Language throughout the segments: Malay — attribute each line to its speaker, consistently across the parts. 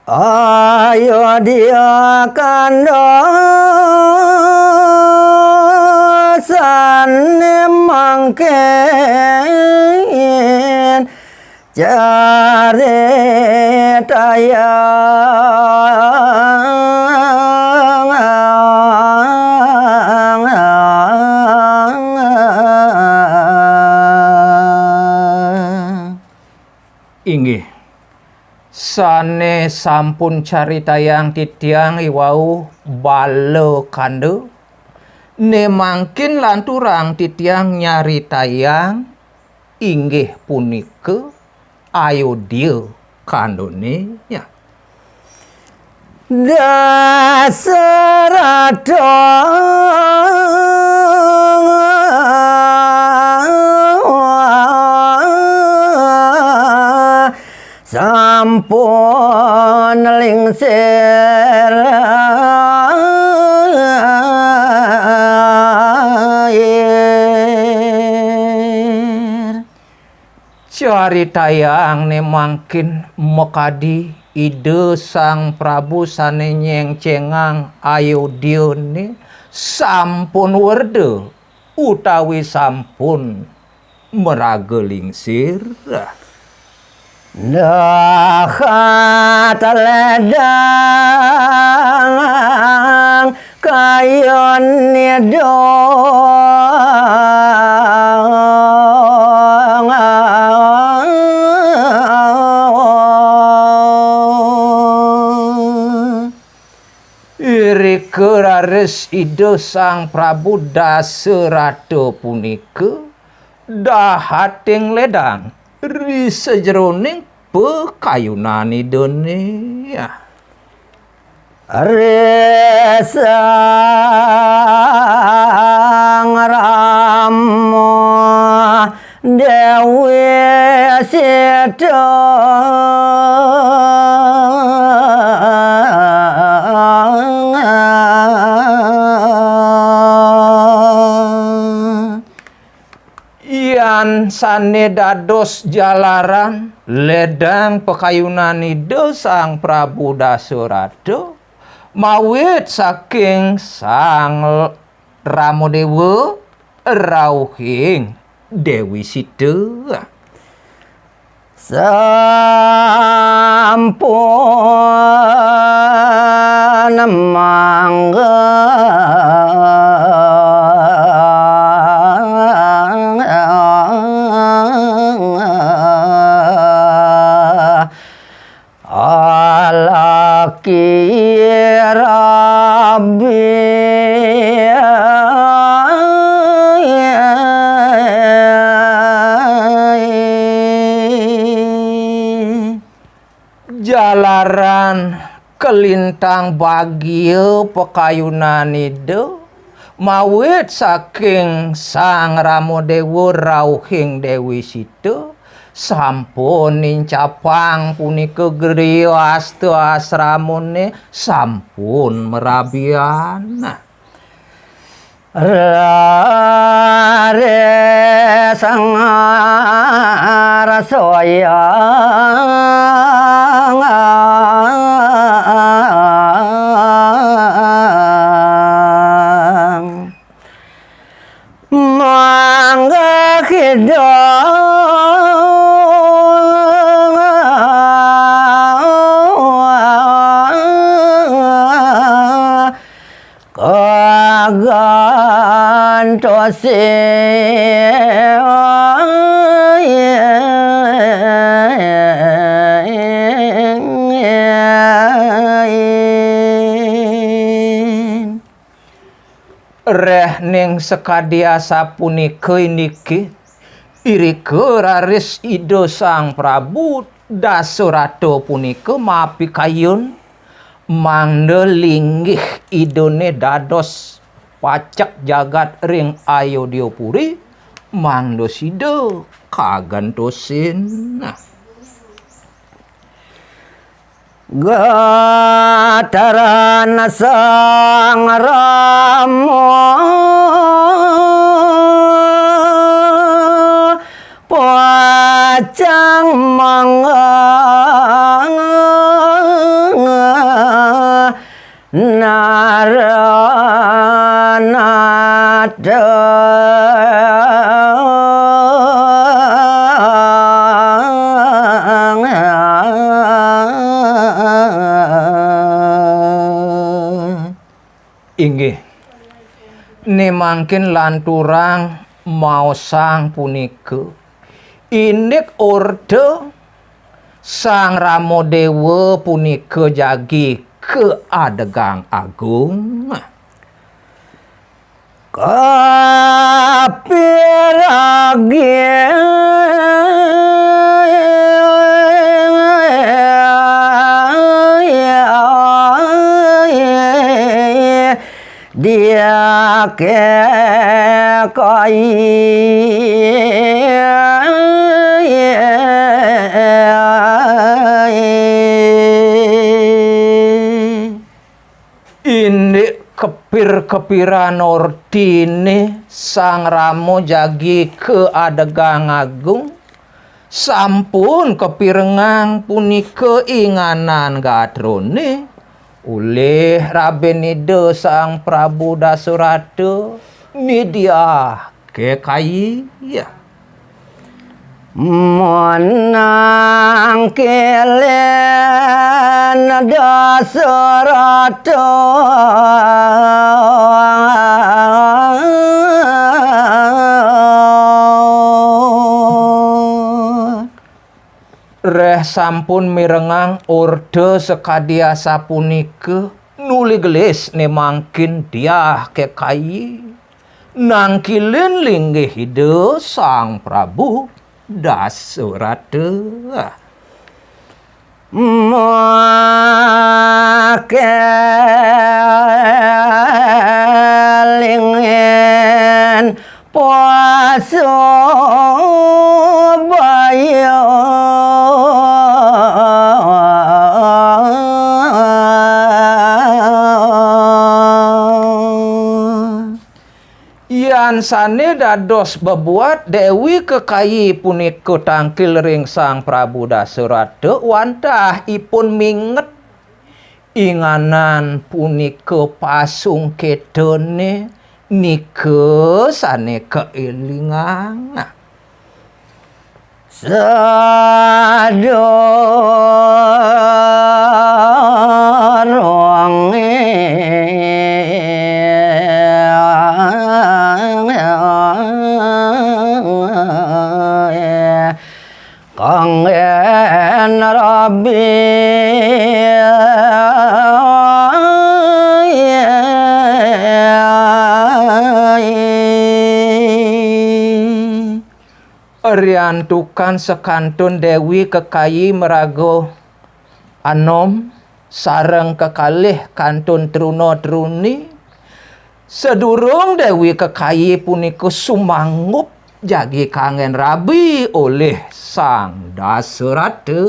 Speaker 1: Ayo dia kandosan mangken cari
Speaker 2: inggih sane sampun caritayang titiang iwau bale kande ne mangkin lanturang titiang nyaritayang inggih punika Ayodhya kandone ya
Speaker 1: Dasarada sampun lingsir
Speaker 2: caritayang ne mangkin mekadi ide Sang Prabu sane nyengcengang Ayodhya ne sampun werda utawi sampun meragelingsir
Speaker 1: Dahat ledang kayon nidong
Speaker 2: iri keraris ide Sang Prabu Dasarata punika dahating ledang ri sejeroning pekayunan idene ya
Speaker 1: Resang Rama Dewi Sita
Speaker 2: Ian sane dados jalaran ledang pekayunan ide Sang Prabu Dasarata mawit saking Sang Ramadewa rauhing Dewi Sita
Speaker 1: sampun mangga alaki rabbi
Speaker 2: jalaran kelintang bagio pekayunan ide mawit saking Sang Ramadewa rauhing Dewi Sita sampun nincapang punika griya asta asramane sampun merabian
Speaker 1: Rare sang rasoya mangga gantosi
Speaker 2: reh ning sekadiasa punika niki iri keraris ide Sang Prabu Dasarata punika mapi kayun mandelinggih idone dados pacak jagat ring Ayodhyapuri mandosida kagantosin
Speaker 1: Gataran Sang Rama pacang mangang
Speaker 2: Inggih ne mangkin lanturang maosang punika indik orde Sang Rama Dewa punika jagi keadegang agung
Speaker 1: dia ke koi
Speaker 2: ini kepir-kepiran ordine Sang Rama jagi keadegang agung sampun kepirengang punika inganan gadrone oleh Rabenida Sang Prabu Dasurata media kekai ya
Speaker 1: menang kelen Dasurata
Speaker 2: reh sampun mirengang orde sekadia sapunika nuli gelis ne mangkin dia kekai nangkilin linggih hide Sang Prabu Dasurata
Speaker 1: makelingen puasa bayo
Speaker 2: Yansane dados bebuat Dewi Kekayi punika tangkil ring Sang Prabu Dasurata wantah ipun minget inganan punika pasung kedone nika sane keilingan
Speaker 1: sadorong kangen Rabbi
Speaker 2: riantukan sekantun Dewi Kekayi merago anom sareng kekalih kantun truna-truni sedurung Dewi Kekayi punika sumangup jagi kangen rabi oleh Sang Dasurata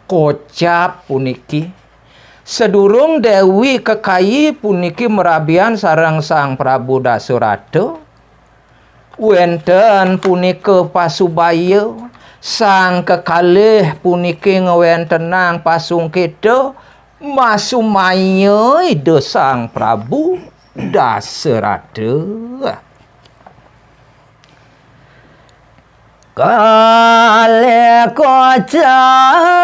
Speaker 2: kocap puniki sedurung Dewi Kekayi puniki merabian sareng Sang Prabu Dasurata wenten punika pasubaya sang kekalih puniki ngewentenang pasung keda masumaya ide Sang Prabu Dasurata
Speaker 1: kale kocap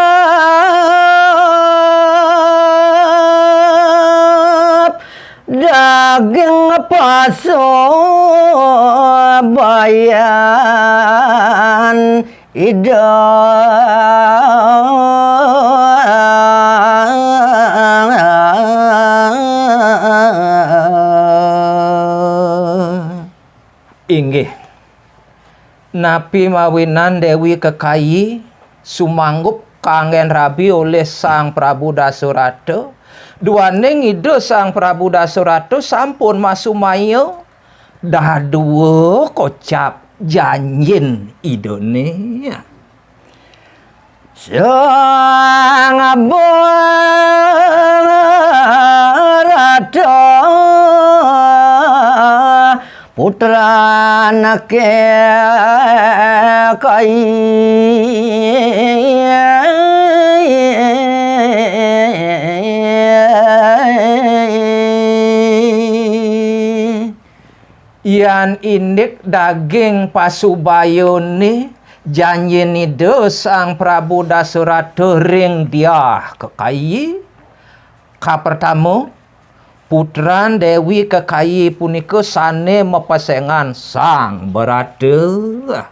Speaker 1: daging pasubayan ida
Speaker 2: Inggih napi mawinan Dewi Kekayi sumanggup kangen rabi oleh Sang Prabu Dasurata. Duane ngide Sang Prabu Dasurata sampun masumaya dah dua kocap janjin idone.
Speaker 1: Sang Barata putra nake
Speaker 2: Yan indik daging pasubayone janjini de Sang Prabu Dasurata ring dia Kekayi. Ka pertama putran Dewi Kekayi punika sane mepesengan Sang Barata.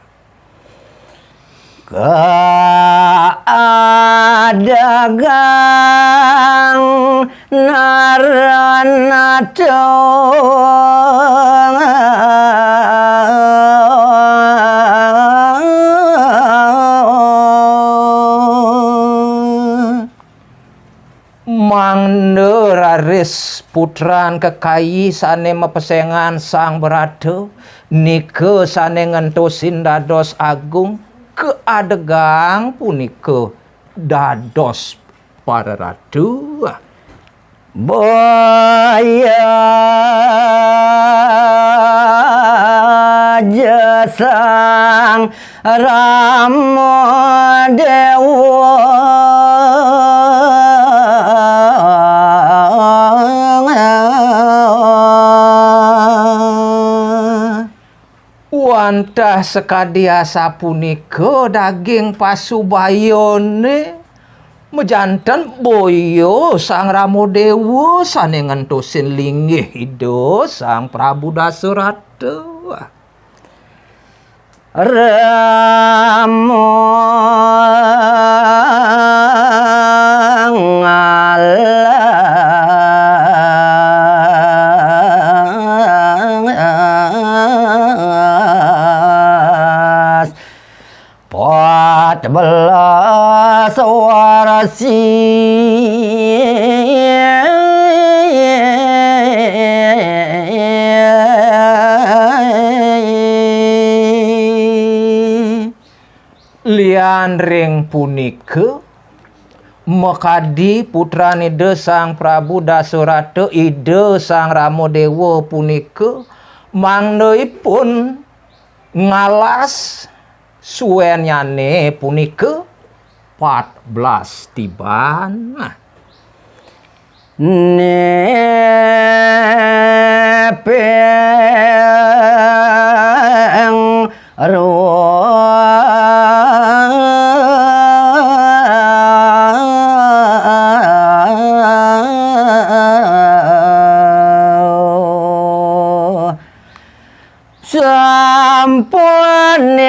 Speaker 1: Kaadagang naranato
Speaker 2: Mangde raris putran Kekayi sane mepesengan Sang Barata nika sane ngentosin dados agung keadegang punika dados para ratu.
Speaker 1: Boya jasang Rama
Speaker 2: Wantah sekadia sapunika daging pasubayone mejanten boyo Sang Ramodewa sane ngentosin linggih ida Sang Prabu Dasurata.
Speaker 1: Rama ngalas 14 warasi
Speaker 2: lian ring punika mekadi putranida Sang Prabu Dasurata ida Sang Ramodewa punika mangdaipun ngalas suwenyane punika 14 tiban.
Speaker 1: Nepeng sampun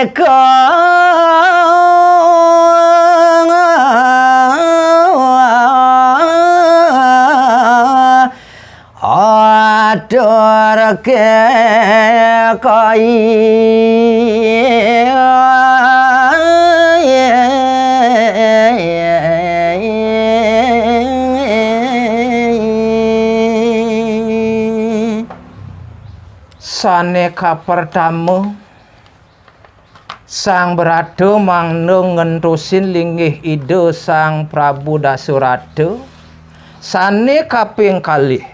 Speaker 1: atur
Speaker 2: sane ka pertama Sang Barata mangda ngentosin linggih ida Sang Prabu Dasurata. Sane kaping kalih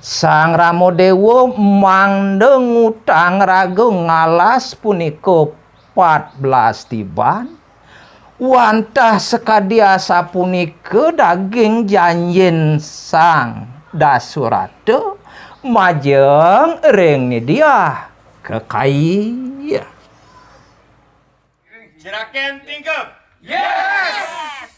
Speaker 2: Sang Ramodewa mangda ngutang raga ngalas punika 14 tiban. Wantah sekadia sapunika daging janjin Sang Dasurata majeng ring ni dia Kekayi.
Speaker 3: Jeraken tingkap. Yes.